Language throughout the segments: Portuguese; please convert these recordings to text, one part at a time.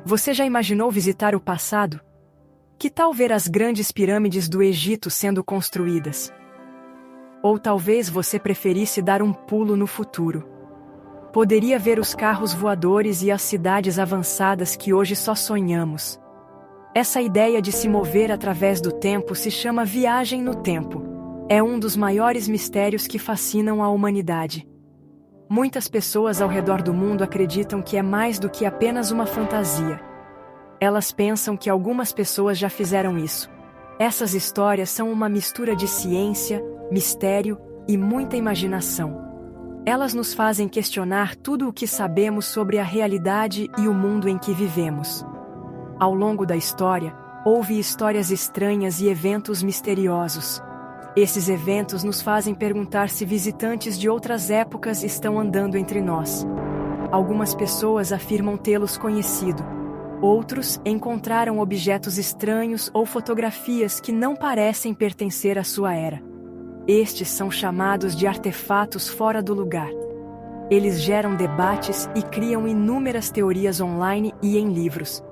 Você já imaginou visitar o passado? Que tal ver as grandes pirâmides do Egito sendo construídas? Ou talvez você preferisse dar um pulo no futuro. Poderia ver os carros voadores e as cidades avançadas que hoje só sonhamos. Essa ideia de se mover através do tempo se chama viagem no tempo. É um dos maiores mistérios que fascinam a humanidade. Muitas pessoas ao redor do mundo acreditam que é mais do que apenas uma fantasia. Elas pensam que algumas pessoas já fizeram isso. Essas histórias são uma mistura de ciência, mistério e muita imaginação. Elas nos fazem questionar tudo o que sabemos sobre a realidade e o mundo em que vivemos. Ao longo da história, houve histórias estranhas e eventos misteriosos. Esses eventos nos fazem perguntar se visitantes de outras épocas estão andando entre nós. Algumas pessoas afirmam tê-los conhecido. Outros encontraram objetos estranhos ou fotografias que não parecem pertencer à sua era. Estes são chamados de artefatos fora do lugar. Eles geram debates e criam inúmeras teorias online e em livros.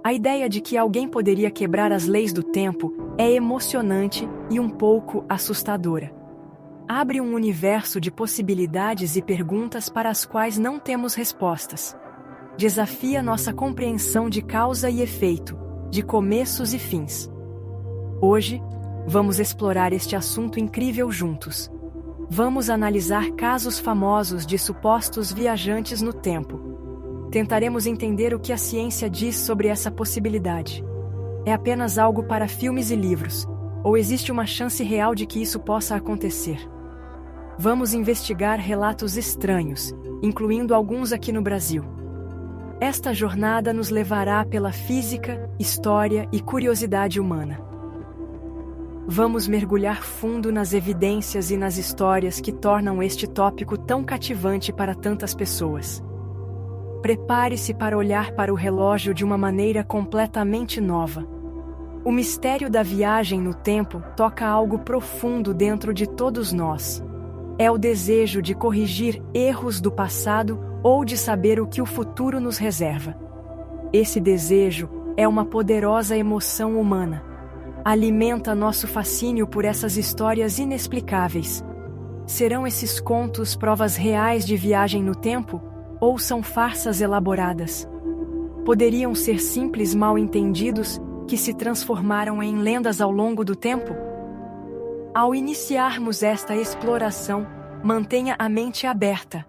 A ideia de que alguém poderia quebrar as leis do tempo é emocionante e um pouco assustadora. Abre um universo de possibilidades e perguntas para as quais não temos respostas. Desafia nossa compreensão de causa e efeito, de começos e fins. Hoje, vamos explorar este assunto incrível juntos. Vamos analisar casos famosos de supostos viajantes no tempo. Tentaremos entender o que a ciência diz sobre essa possibilidade. É apenas algo para filmes e livros, ou existe uma chance real de que isso possa acontecer? Vamos investigar relatos estranhos, incluindo alguns aqui no Brasil. Esta jornada nos levará pela física, história e curiosidade humana. Vamos mergulhar fundo nas evidências e nas histórias que tornam este tópico tão cativante para tantas pessoas. Prepare-se para olhar para o relógio de uma maneira completamente nova. O mistério da viagem no tempo toca algo profundo dentro de todos nós. É o desejo de corrigir erros do passado ou de saber o que o futuro nos reserva. Esse desejo é uma poderosa emoção humana. Alimenta nosso fascínio por essas histórias inexplicáveis. Serão esses contos provas reais de viagem no tempo? Ou são farsas elaboradas? Poderiam ser simples mal-entendidos que se transformaram em lendas ao longo do tempo? Ao iniciarmos esta exploração, mantenha a mente aberta.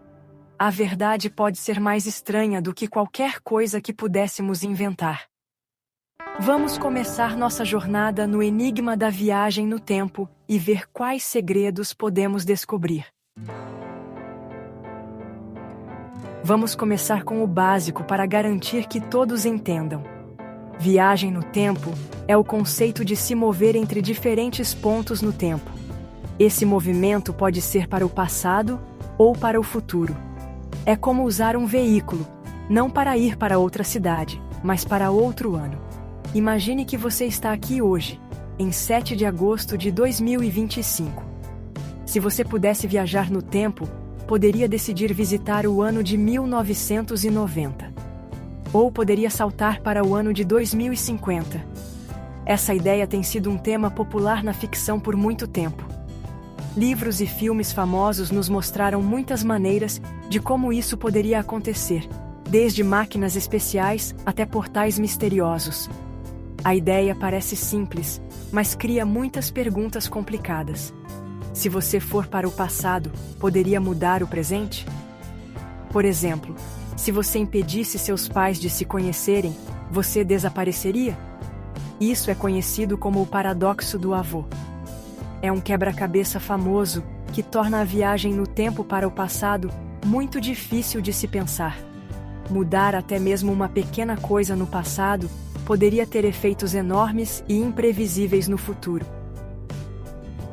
A verdade pode ser mais estranha do que qualquer coisa que pudéssemos inventar. Vamos começar nossa jornada no enigma da viagem no tempo e ver quais segredos podemos descobrir. Vamos começar com o básico para garantir que todos entendam. Viagem no tempo é o conceito de se mover entre diferentes pontos no tempo. Esse movimento pode ser para o passado ou para o futuro. É como usar um veículo, não para ir para outra cidade, mas para outro ano. Imagine que você está aqui hoje, em 7 de agosto de 2025. Se você pudesse viajar no tempo, poderia decidir visitar o ano de 1990. Ou poderia saltar para o ano de 2050. Essa ideia tem sido um tema popular na ficção por muito tempo. Livros e filmes famosos nos mostraram muitas maneiras de como isso poderia acontecer, desde máquinas especiais até portais misteriosos. A ideia parece simples, mas cria muitas perguntas complicadas. Se você for para o passado, poderia mudar o presente? Por exemplo, se você impedisse seus pais de se conhecerem, você desapareceria? Isso é conhecido como o paradoxo do avô. É um quebra-cabeça famoso que torna a viagem no tempo para o passado muito difícil de se pensar. Mudar até mesmo uma pequena coisa no passado poderia ter efeitos enormes e imprevisíveis no futuro.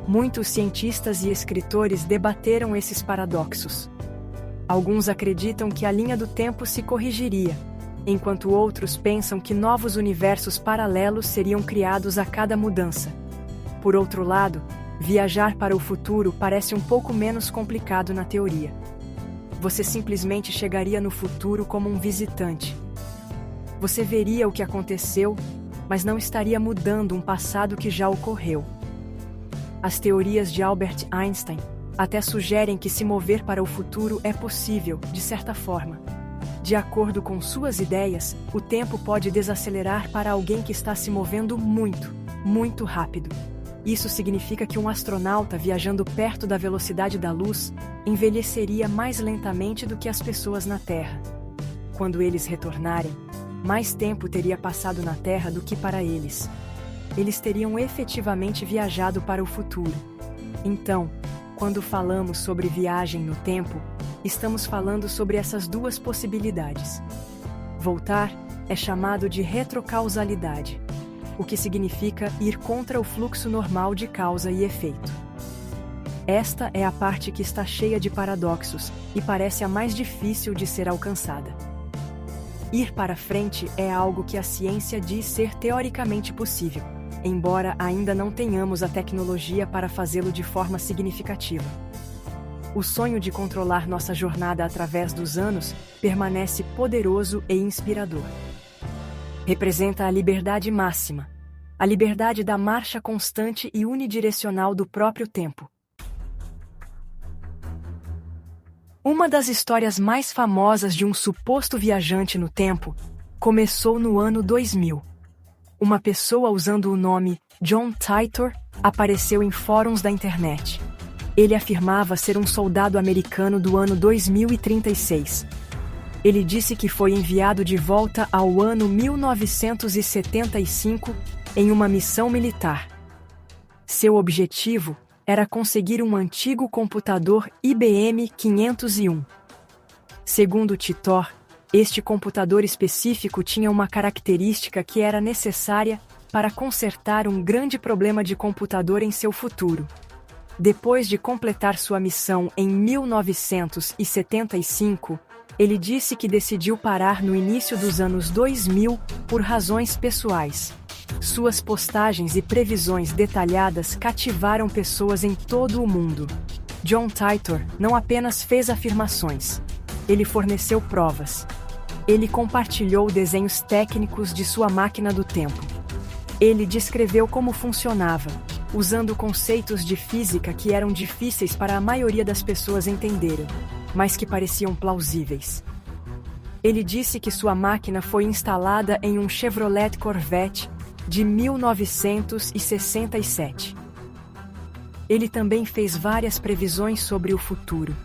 Muitos cientistas e escritores debateram esses paradoxos. Alguns acreditam que a linha do tempo se corrigiria, enquanto outros pensam que novos universos paralelos seriam criados a cada mudança. Por outro lado, viajar para o futuro parece um pouco menos complicado na teoria. Você simplesmente chegaria no futuro como um visitante. Você veria o que aconteceu, mas não estaria mudando um passado que já ocorreu. As teorias de Albert Einstein até sugerem que se mover para o futuro é possível, de certa forma. De acordo com suas ideias, o tempo pode desacelerar para alguém que está se movendo muito, muito rápido. Isso significa que um astronauta viajando perto da velocidade da luz envelheceria mais lentamente do que as pessoas na Terra. Quando eles retornarem, mais tempo teria passado na Terra do que para eles. Eles teriam efetivamente viajado para o futuro. Então, quando falamos sobre viagem no tempo, estamos falando sobre essas duas possibilidades. Voltar é chamado de retrocausalidade, o que significa ir contra o fluxo normal de causa e efeito. Esta é a parte que está cheia de paradoxos e parece a mais difícil de ser alcançada. Ir para frente é algo que a ciência diz ser teoricamente possível, embora ainda não tenhamos a tecnologia para fazê-lo de forma significativa. O sonho de controlar nossa jornada através dos anos permanece poderoso e inspirador. Representa a liberdade máxima, a liberdade da marcha constante e unidirecional do próprio tempo. Uma das histórias mais famosas de um suposto viajante no tempo começou no ano 2000. Uma pessoa usando o nome John Titor apareceu em fóruns da internet. Ele afirmava ser um soldado americano do ano 2036. Ele disse que foi enviado de volta ao ano 1975 em uma missão militar. Seu objetivo era conseguir um antigo computador IBM 501. Segundo Titor, este computador específico tinha uma característica que era necessária para consertar um grande problema de computador em seu futuro. Depois de completar sua missão em 1975, ele disse que decidiu parar no início dos anos 2000 por razões pessoais. Suas postagens e previsões detalhadas cativaram pessoas em todo o mundo. John Titor não apenas fez afirmações, ele forneceu provas. Ele compartilhou desenhos técnicos de sua máquina do tempo. Ele descreveu como funcionava, usando conceitos de física que eram difíceis para a maioria das pessoas entenderem, mas que pareciam plausíveis. Ele disse que sua máquina foi instalada em um Chevrolet Corvette de 1967. Ele também fez várias previsões sobre o futuro.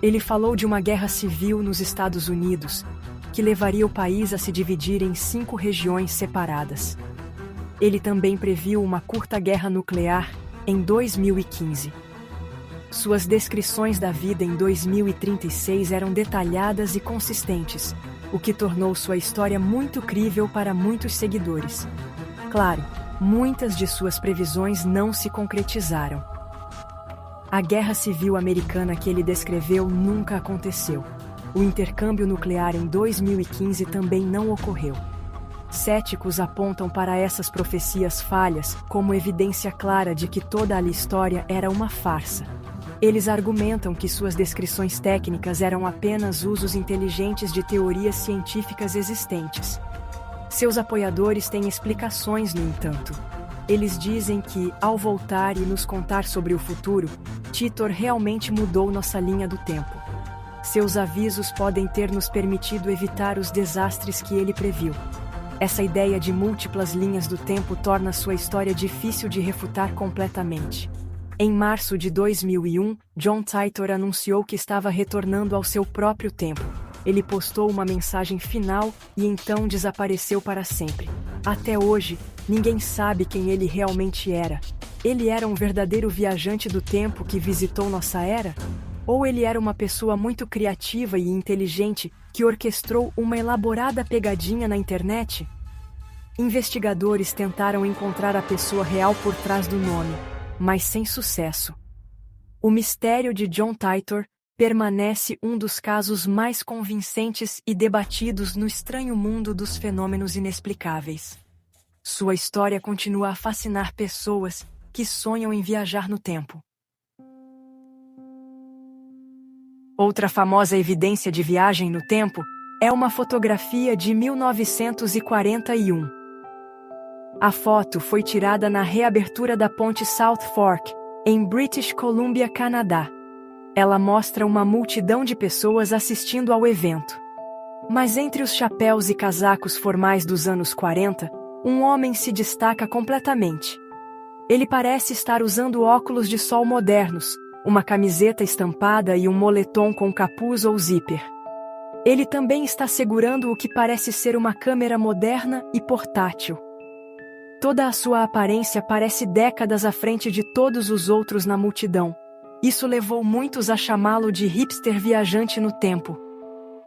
Ele falou de uma guerra civil nos Estados Unidos, que levaria o país a se dividir em 5 regiões separadas. Ele também previu uma curta guerra nuclear em 2015. Suas descrições da vida em 2036 eram detalhadas e consistentes, o que tornou sua história muito crível para muitos seguidores. Claro, muitas de suas previsões não se concretizaram. A Guerra Civil Americana que ele descreveu nunca aconteceu. O intercâmbio nuclear em 2015 também não ocorreu. Céticos apontam para essas profecias falhas como evidência clara de que toda a história era uma farsa. Eles argumentam que suas descrições técnicas eram apenas usos inteligentes de teorias científicas existentes. Seus apoiadores têm explicações, no entanto. Eles dizem que, ao voltar e nos contar sobre o futuro, Titor realmente mudou nossa linha do tempo. Seus avisos podem ter nos permitido evitar os desastres que ele previu. Essa ideia de múltiplas linhas do tempo torna sua história difícil de refutar completamente. Em março de 2001, John Titor anunciou que estava retornando ao seu próprio tempo. Ele postou uma mensagem final e então desapareceu para sempre. Até hoje, ninguém sabe quem ele realmente era. Ele era um verdadeiro viajante do tempo que visitou nossa era? Ou ele era uma pessoa muito criativa e inteligente que orquestrou uma elaborada pegadinha na internet? Investigadores tentaram encontrar a pessoa real por trás do nome, mas sem sucesso. O mistério de John Titor permanece um dos casos mais convincentes e debatidos no estranho mundo dos fenômenos inexplicáveis. Sua história continua a fascinar pessoas que sonham em viajar no tempo. Outra famosa evidência de viagem no tempo É uma fotografia de 1941. A foto foi tirada na reabertura da ponte South Fork, em British Columbia, Canadá. Ela mostra uma multidão de pessoas assistindo ao evento. Mas entre os chapéus e casacos formais dos anos 40, um homem se destaca completamente. Ele parece estar usando óculos de sol modernos, uma camiseta estampada e um moletom com capuz ou zíper. Ele também está segurando o que parece ser uma câmera moderna e portátil. Toda a sua aparência parece décadas à frente de todos os outros na multidão. Isso levou muitos a chamá-lo de hipster viajante no tempo.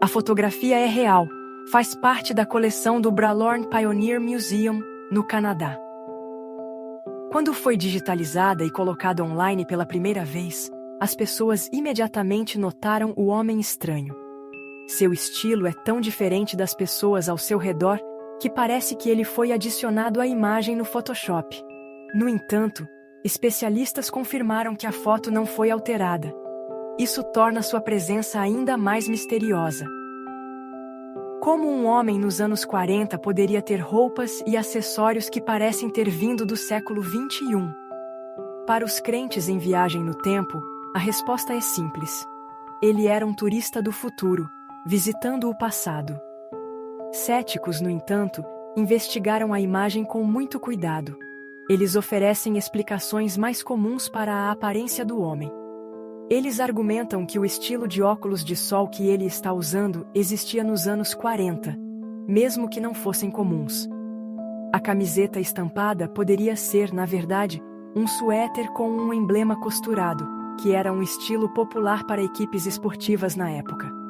A fotografia é real, faz parte da coleção do Bralorne Pioneer Museum, no Canadá. Quando foi digitalizada e colocada online pela primeira vez, as pessoas imediatamente notaram o homem estranho. Seu estilo é tão diferente das pessoas ao seu redor que parece que ele foi adicionado à imagem no Photoshop. No entanto, especialistas confirmaram que a foto não foi alterada. Isso torna sua presença ainda mais misteriosa. Como um homem nos anos 40 poderia ter roupas e acessórios que parecem ter vindo do século XXI? Para os crentes em viagem no tempo, a resposta é simples. Ele era um turista do futuro, visitando o passado. Céticos, no entanto, investigaram a imagem com muito cuidado. Eles oferecem explicações mais comuns para a aparência do homem. Eles argumentam que o estilo de óculos de sol que ele está usando existia nos anos 40, mesmo que não fossem comuns. A camiseta estampada poderia ser, na verdade, um suéter com um emblema costurado, que era um estilo popular para equipes esportivas na época.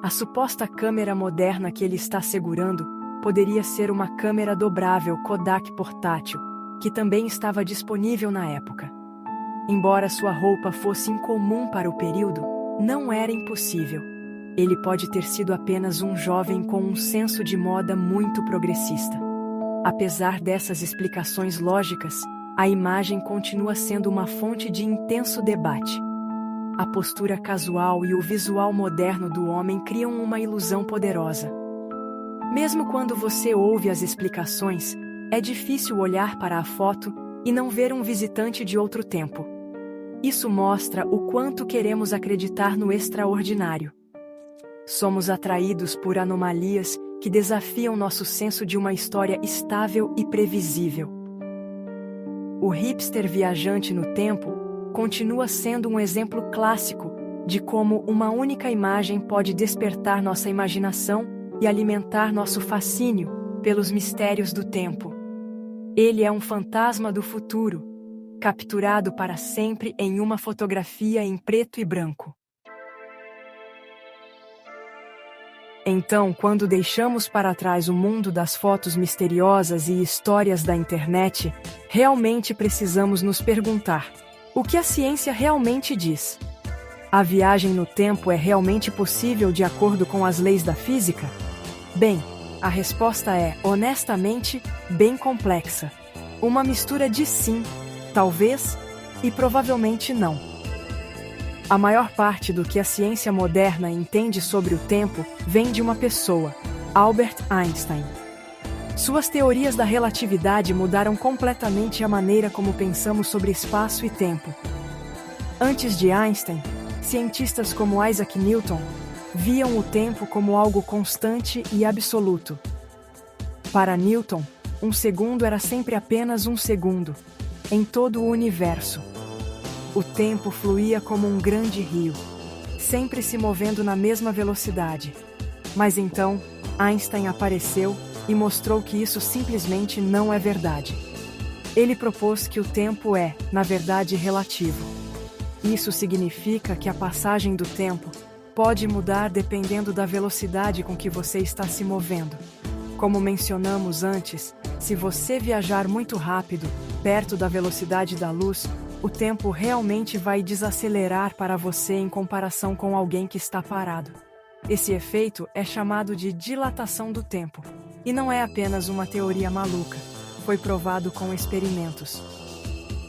A suposta câmera moderna que ele está segurando poderia ser uma câmera dobrável Kodak portátil, que também estava disponível na época. Embora sua roupa fosse incomum para o período, não era impossível. Ele pode ter sido apenas um jovem com um senso de moda muito progressista. Apesar dessas explicações lógicas, a imagem continua sendo uma fonte de intenso debate. A postura casual e o visual moderno do homem criam uma ilusão poderosa. Mesmo quando você ouve as explicações, é difícil olhar para a foto e não ver um visitante de outro tempo. Isso mostra o quanto queremos acreditar no extraordinário. Somos atraídos por anomalias que desafiam nosso senso de uma história estável e previsível. O hipster viajante no tempo continua sendo um exemplo clássico de como uma única imagem pode despertar nossa imaginação e alimentar nosso fascínio pelos mistérios do tempo. Ele é um fantasma do futuro, capturado para sempre em uma fotografia em preto e branco. Então, quando deixamos para trás o mundo das fotos misteriosas e histórias da internet, realmente precisamos nos perguntar: o que a ciência realmente diz? A viagem no tempo é realmente possível de acordo com as leis da física? Bem, a resposta é, honestamente, bem complexa. Uma mistura de sim, talvez, e provavelmente não. A maior parte do que a ciência moderna entende sobre o tempo vem de uma pessoa, Albert Einstein. Suas teorias da relatividade mudaram completamente a maneira como pensamos sobre espaço e tempo. Antes de Einstein, cientistas como Isaac Newton viam o tempo como algo constante e absoluto. Para Newton, um segundo era sempre apenas um segundo, em todo o universo. O tempo fluía como um grande rio, sempre se movendo na mesma velocidade. Mas então, Einstein apareceu e mostrou que isso simplesmente não é verdade. Ele propôs que o tempo é, na verdade, relativo. Isso significa que a passagem do tempo pode mudar dependendo da velocidade com que você está se movendo. Como mencionamos antes, se você viajar muito rápido, perto da velocidade da luz, o tempo realmente vai desacelerar para você em comparação com alguém que está parado. Esse efeito é chamado de dilatação do tempo. E não é apenas uma teoria maluca, foi provado com experimentos.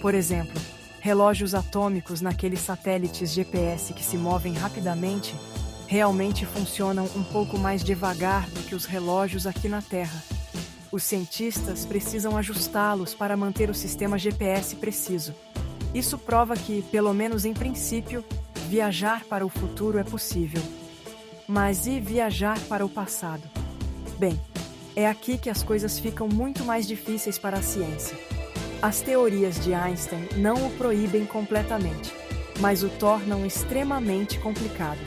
Por exemplo, relógios atômicos naqueles satélites GPS que se movem rapidamente realmente funcionam um pouco mais devagar do que os relógios aqui na Terra. Os cientistas precisam ajustá-los para manter o sistema GPS preciso. Isso prova que, pelo menos em princípio, viajar para o futuro é possível. Mas e viajar para o passado? Bem, é aqui que as coisas ficam muito mais difíceis para a ciência. As teorias de Einstein não o proíbem completamente, mas o tornam extremamente complicado.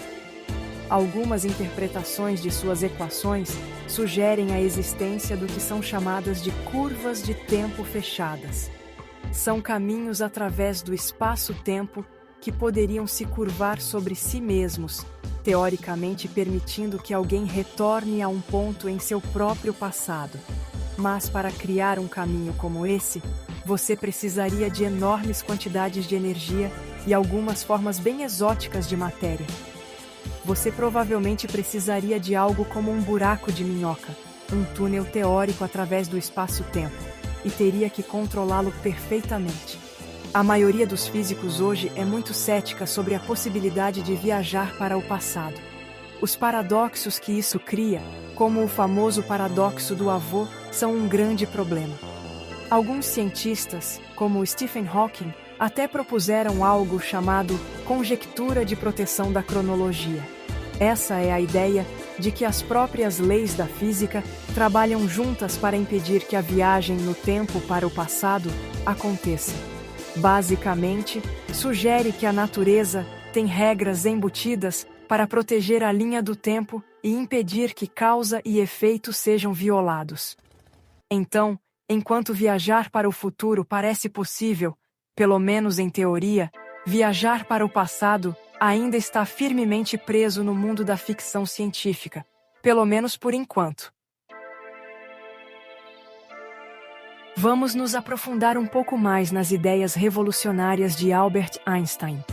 Algumas interpretações de suas equações sugerem a existência do que são chamadas de curvas de tempo fechadas. São caminhos através do espaço-tempo que poderiam se curvar sobre si mesmos, teoricamente permitindo que alguém retorne a um ponto em seu próprio passado. Mas para criar um caminho como esse, você precisaria de enormes quantidades de energia e algumas formas bem exóticas de matéria. Você provavelmente precisaria de algo como um buraco de minhoca, um túnel teórico através do espaço-tempo, e teria que controlá-lo perfeitamente. A maioria dos físicos hoje é muito cética sobre a possibilidade de viajar para o passado. Os paradoxos que isso cria, como o famoso paradoxo do avô, são um grande problema. Alguns cientistas, como Stephen Hawking, até propuseram algo chamado conjectura de proteção da cronologia. Essa é a ideia de que as próprias leis da física trabalham juntas para impedir que a viagem no tempo para o passado aconteça. Basicamente, sugere que a natureza tem regras embutidas para proteger a linha do tempo e impedir que causa e efeito sejam violados. Então, enquanto viajar para o futuro parece possível, pelo menos em teoria, viajar para o passado ainda está firmemente preso no mundo da ficção científica, pelo menos por enquanto. Vamos nos aprofundar um pouco mais nas ideias revolucionárias de Albert Einstein.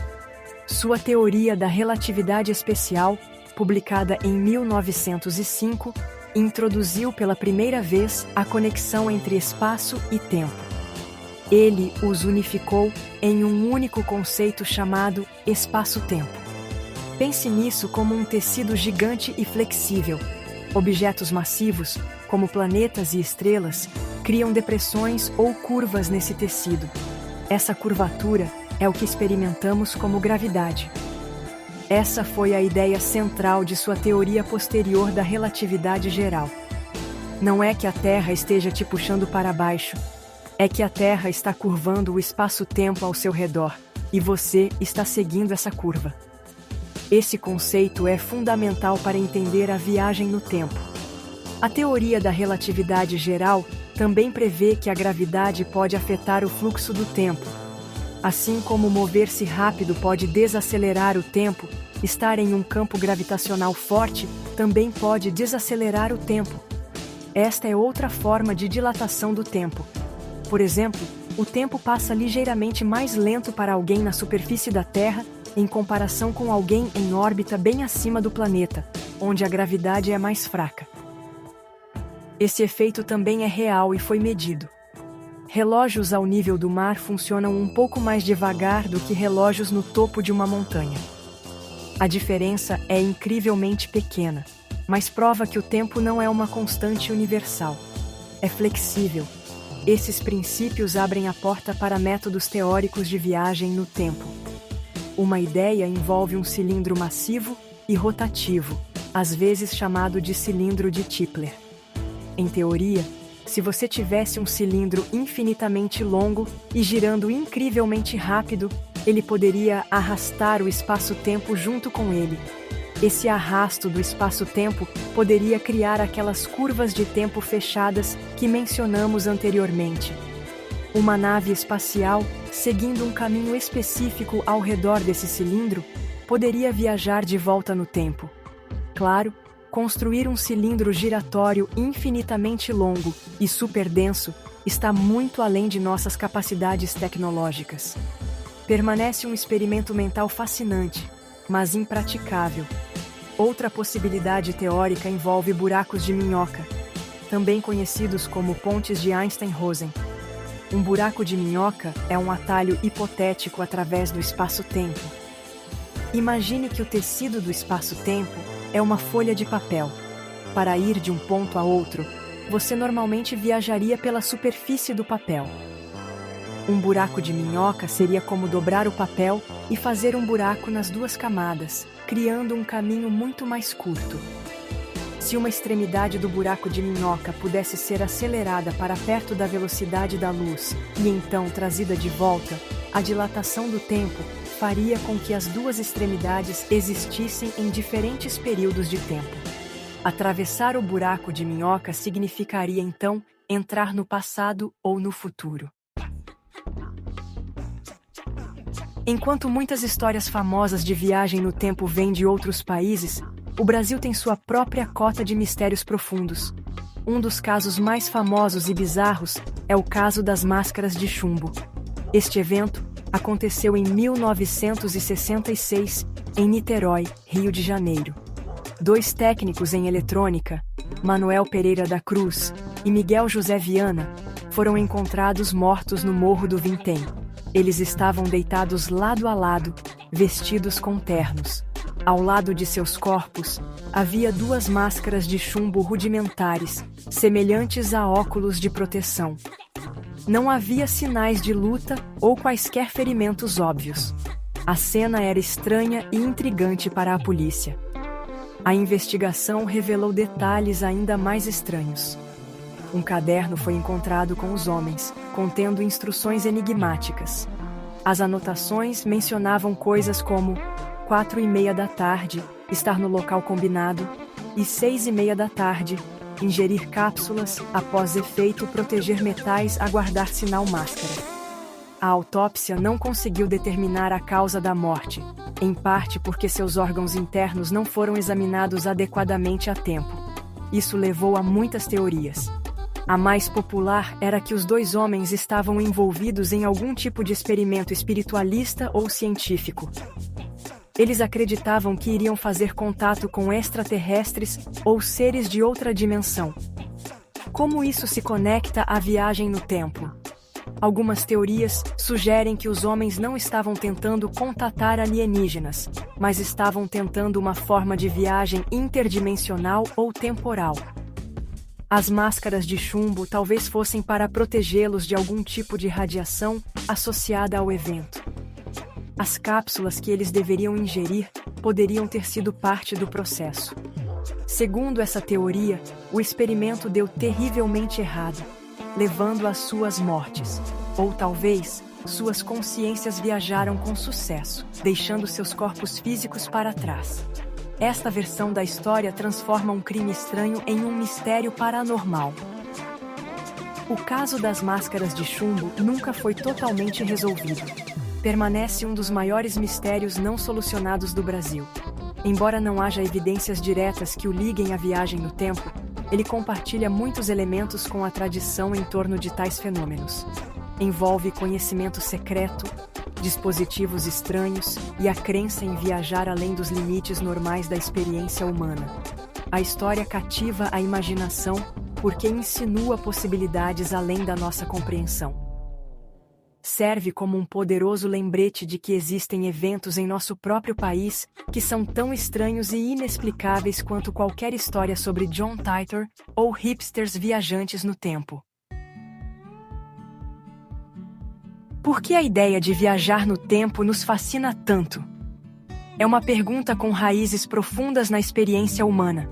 Sua teoria da relatividade especial, publicada em 1905, introduziu pela primeira vez a conexão entre espaço e tempo. Ele os unificou em um único conceito chamado espaço-tempo. Pense nisso como um tecido gigante e flexível. Objetos massivos, como planetas e estrelas, criam depressões ou curvas nesse tecido. Essa curvatura é o que experimentamos como gravidade. Essa foi a ideia central de sua teoria posterior da relatividade geral. Não é que a Terra esteja te puxando para baixo, é que a Terra está curvando o espaço-tempo ao seu redor, e você está seguindo essa curva. Esse conceito é fundamental para entender a viagem no tempo. A teoria da relatividade geral também prevê que a gravidade pode afetar o fluxo do tempo. Assim como mover-se rápido pode desacelerar o tempo, estar em um campo gravitacional forte também pode desacelerar o tempo. Esta é outra forma de dilatação do tempo. Por exemplo, o tempo passa ligeiramente mais lento para alguém na superfície da Terra em comparação com alguém em órbita bem acima do planeta, onde a gravidade é mais fraca. Esse efeito também é real e foi medido. Relógios ao nível do mar funcionam um pouco mais devagar do que relógios no topo de uma montanha. A diferença é incrivelmente pequena, mas prova que o tempo não é uma constante universal. É flexível. Esses princípios abrem a porta para métodos teóricos de viagem no tempo. Uma ideia envolve um cilindro massivo e rotativo, às vezes chamado de cilindro de Tipler. Em teoria, se você tivesse um cilindro infinitamente longo e girando incrivelmente rápido, ele poderia arrastar o espaço-tempo junto com ele. Esse arrasto do espaço-tempo poderia criar aquelas curvas de tempo fechadas que mencionamos anteriormente. Uma nave espacial, seguindo um caminho específico ao redor desse cilindro, poderia viajar de volta no tempo. Claro, construir um cilindro giratório infinitamente longo e superdenso está muito além de nossas capacidades tecnológicas. Permanece um experimento mental fascinante, mas impraticável. Outra possibilidade teórica envolve buracos de minhoca, também conhecidos como pontes de Einstein-Rosen. Um buraco de minhoca é um atalho hipotético através do espaço-tempo. Imagine que o tecido do espaço-tempo é uma folha de papel. Para ir de um ponto a outro, você normalmente viajaria pela superfície do papel. Um buraco de minhoca seria como dobrar o papel e fazer um buraco nas duas camadas, criando um caminho muito mais curto. Se uma extremidade do buraco de minhoca pudesse ser acelerada para perto da velocidade da luz e então trazida de volta, a dilatação do tempo faria com que as duas extremidades existissem em diferentes períodos de tempo. Atravessar o buraco de minhoca significaria então entrar no passado ou no futuro. Enquanto muitas histórias famosas de viagem no tempo vêm de outros países, o Brasil tem sua própria cota de mistérios profundos. Um dos casos mais famosos e bizarros é o caso das máscaras de chumbo. Este evento aconteceu em 1966, em Niterói, Rio de Janeiro. 2 técnicos em eletrônica, Manuel Pereira da Cruz e Miguel José Viana, foram encontrados mortos no Morro do Vintém. Eles estavam deitados lado a lado, vestidos com ternos. Ao lado de seus corpos, havia 2 máscaras de chumbo rudimentares, semelhantes a óculos de proteção. Não havia sinais de luta ou quaisquer ferimentos óbvios. A cena era estranha e intrigante para a polícia. A investigação revelou detalhes ainda mais estranhos. Um caderno foi encontrado com os homens, contendo instruções enigmáticas. As anotações mencionavam coisas como 4:30 da tarde, estar no local combinado, e 6:30 da tarde, ingerir cápsulas, após efeito proteger metais, aguardar sinal máscara. A autópsia não conseguiu determinar a causa da morte, em parte porque seus órgãos internos não foram examinados adequadamente a tempo. Isso levou a muitas teorias. A mais popular era que os 2 homens estavam envolvidos em algum tipo de experimento espiritualista ou científico. Eles acreditavam que iriam fazer contato com extraterrestres ou seres de outra dimensão. Como isso se conecta à viagem no tempo? Algumas teorias sugerem que os homens não estavam tentando contatar alienígenas, mas estavam tentando uma forma de viagem interdimensional ou temporal. As máscaras de chumbo talvez fossem para protegê-los de algum tipo de radiação associada ao evento. As cápsulas que eles deveriam ingerir poderiam ter sido parte do processo. Segundo essa teoria, o experimento deu terrivelmente errado, levando às suas mortes. Ou talvez, suas consciências viajaram com sucesso, deixando seus corpos físicos para trás. Esta versão da história transforma um crime estranho em um mistério paranormal. O caso das máscaras de chumbo nunca foi totalmente resolvido. Permanece um dos maiores mistérios não solucionados do Brasil. Embora não haja evidências diretas que o liguem à viagem no tempo, ele compartilha muitos elementos com a tradição em torno de tais fenômenos. Envolve conhecimento secreto, dispositivos estranhos e a crença em viajar além dos limites normais da experiência humana. A história cativa a imaginação porque insinua possibilidades além da nossa compreensão. Serve como um poderoso lembrete de que existem eventos em nosso próprio país que são tão estranhos e inexplicáveis quanto qualquer história sobre John Titor ou hipsters viajantes no tempo. Por que a ideia de viajar no tempo nos fascina tanto? É uma pergunta com raízes profundas na experiência humana.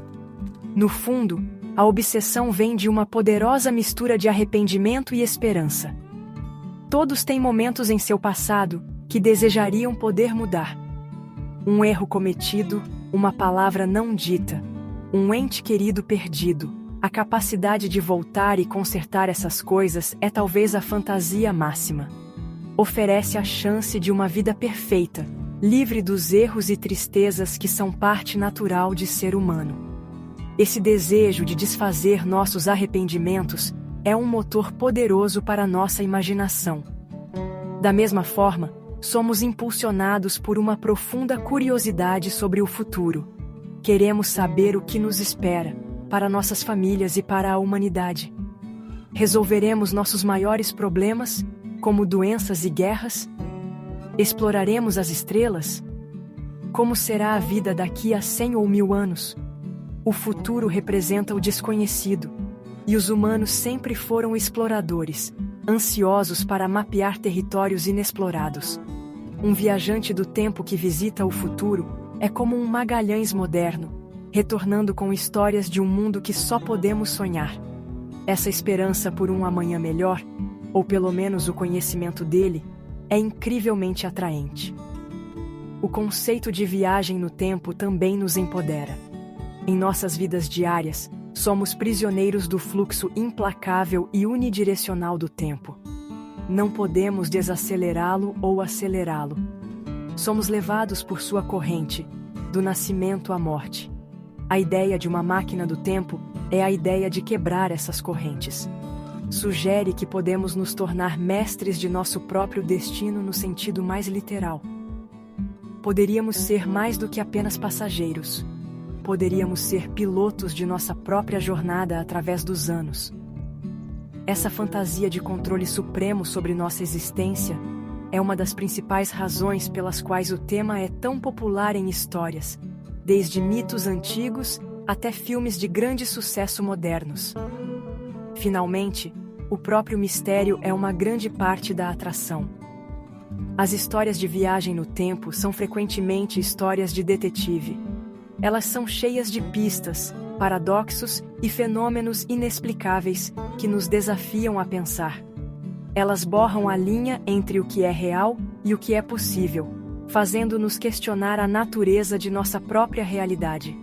No fundo, a obsessão vem de uma poderosa mistura de arrependimento e esperança. Todos têm momentos em seu passado que desejariam poder mudar. Um erro cometido, uma palavra não dita, um ente querido perdido. A capacidade de voltar e consertar essas coisas é talvez a fantasia máxima. Oferece a chance de uma vida perfeita, livre dos erros e tristezas que são parte natural de ser humano. Esse desejo de desfazer nossos arrependimentos é um motor poderoso para nossa imaginação. Da mesma forma, somos impulsionados por uma profunda curiosidade sobre o futuro. Queremos saber o que nos espera, para nossas famílias e para a humanidade. Resolveremos nossos maiores problemas, como doenças e guerras? Exploraremos as estrelas? Como será a vida daqui a 100 ou 1000 anos? O futuro representa o desconhecido, e os humanos sempre foram exploradores, ansiosos para mapear territórios inexplorados. Um viajante do tempo que visita o futuro é como um Magalhães moderno, retornando com histórias de um mundo que só podemos sonhar. Essa esperança por um amanhã melhor, ou pelo menos o conhecimento dele, é incrivelmente atraente. O conceito de viagem no tempo também nos empodera. Em nossas vidas diárias, somos prisioneiros do fluxo implacável e unidirecional do tempo. Não podemos desacelerá-lo ou acelerá-lo. Somos levados por sua corrente, do nascimento à morte. A ideia de uma máquina do tempo é a ideia de quebrar essas correntes. Sugere que podemos nos tornar mestres de nosso próprio destino no sentido mais literal. Poderíamos ser mais do que apenas passageiros. Poderíamos ser pilotos de nossa própria jornada através dos anos. Essa fantasia de controle supremo sobre nossa existência é uma das principais razões pelas quais o tema é tão popular em histórias, desde mitos antigos até filmes de grande sucesso modernos. Finalmente, o próprio mistério é uma grande parte da atração. As histórias de viagem no tempo são frequentemente histórias de detetive. Elas são cheias de pistas, paradoxos e fenômenos inexplicáveis que nos desafiam a pensar. Elas borram a linha entre o que é real e o que é possível, fazendo-nos questionar a natureza de nossa própria realidade.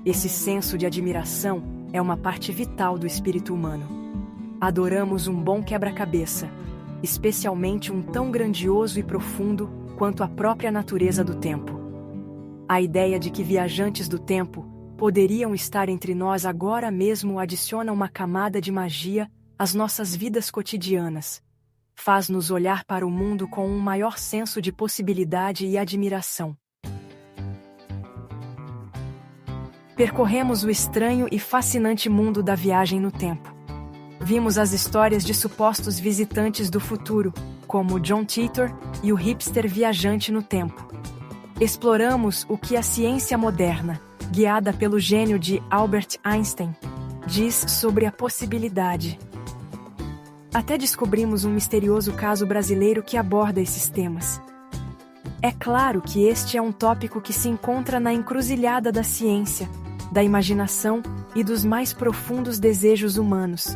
Esse senso de admiração é uma parte vital do espírito humano. Adoramos um bom quebra-cabeça, especialmente um tão grandioso e profundo quanto a própria natureza do tempo. A ideia de que viajantes do tempo poderiam estar entre nós agora mesmo adiciona uma camada de magia às nossas vidas cotidianas. Faz-nos olhar para o mundo com um maior senso de possibilidade e admiração. Percorremos o estranho e fascinante mundo da viagem no tempo. Vimos as histórias de supostos visitantes do futuro, como John Titor e o hipster viajante no tempo. Exploramos o que a ciência moderna, guiada pelo gênio de Albert Einstein, diz sobre a possibilidade. Até descobrimos um misterioso caso brasileiro que aborda esses temas. É claro que este é um tópico que se encontra na encruzilhada da ciência, da imaginação e dos mais profundos desejos humanos.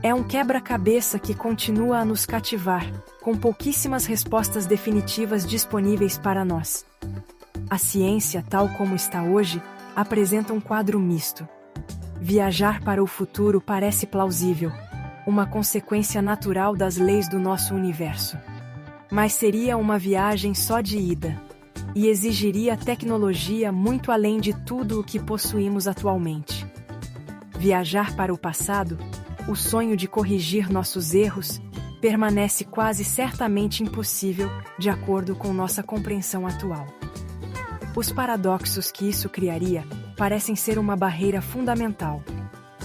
É um quebra-cabeça que continua a nos cativar, com pouquíssimas respostas definitivas disponíveis para nós. A ciência, tal como está hoje, apresenta um quadro misto. Viajar para o futuro parece plausível, uma consequência natural das leis do nosso universo. Mas seria uma viagem só de ida, e exigiria tecnologia muito além de tudo o que possuímos atualmente. Viajar para o passado, o sonho de corrigir nossos erros, permanece quase certamente impossível de acordo com nossa compreensão atual. Os paradoxos que isso criaria parecem ser uma barreira fundamental.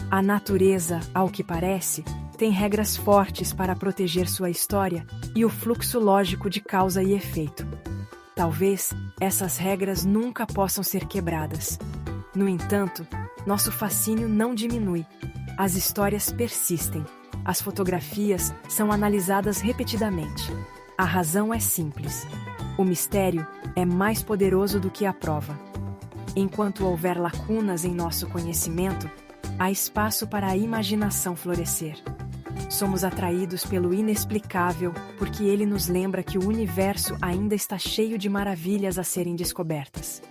A natureza, ao que parece, tem regras fortes para proteger sua história e o fluxo lógico de causa e efeito. Talvez essas regras nunca possam ser quebradas. No entanto, nosso fascínio não diminui. As histórias persistem. As fotografias são analisadas repetidamente. A razão é simples. O mistério é mais poderoso do que a prova. Enquanto houver lacunas em nosso conhecimento, há espaço para a imaginação florescer. Somos atraídos pelo inexplicável porque ele nos lembra que o universo ainda está cheio de maravilhas a serem descobertas.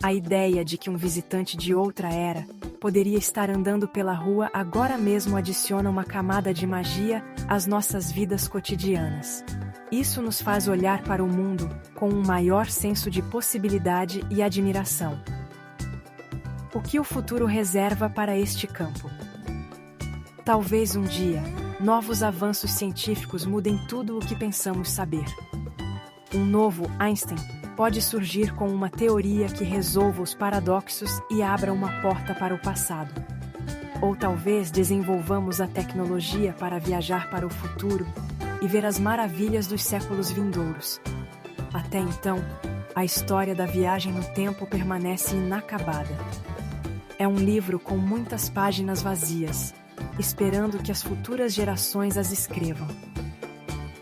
A ideia de que um visitante de outra era poderia estar andando pela rua agora mesmo adiciona uma camada de magia às nossas vidas cotidianas. Isso nos faz olhar para o mundo com um maior senso de possibilidade e admiração. O que o futuro reserva para este campo? Talvez um dia, novos avanços científicos mudem tudo o que pensamos saber. Um novo Einstein pode surgir com uma teoria que resolva os paradoxos e abra uma porta para o passado. Ou talvez desenvolvamos a tecnologia para viajar para o futuro e ver as maravilhas dos séculos vindouros. Até então, A história da viagem no tempo permanece inacabada. É um livro com muitas páginas vazias, esperando que as futuras gerações as escrevam.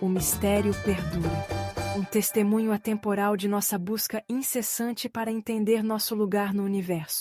O mistério perdura, um testemunho atemporal de nossa busca incessante para entender nosso lugar no universo.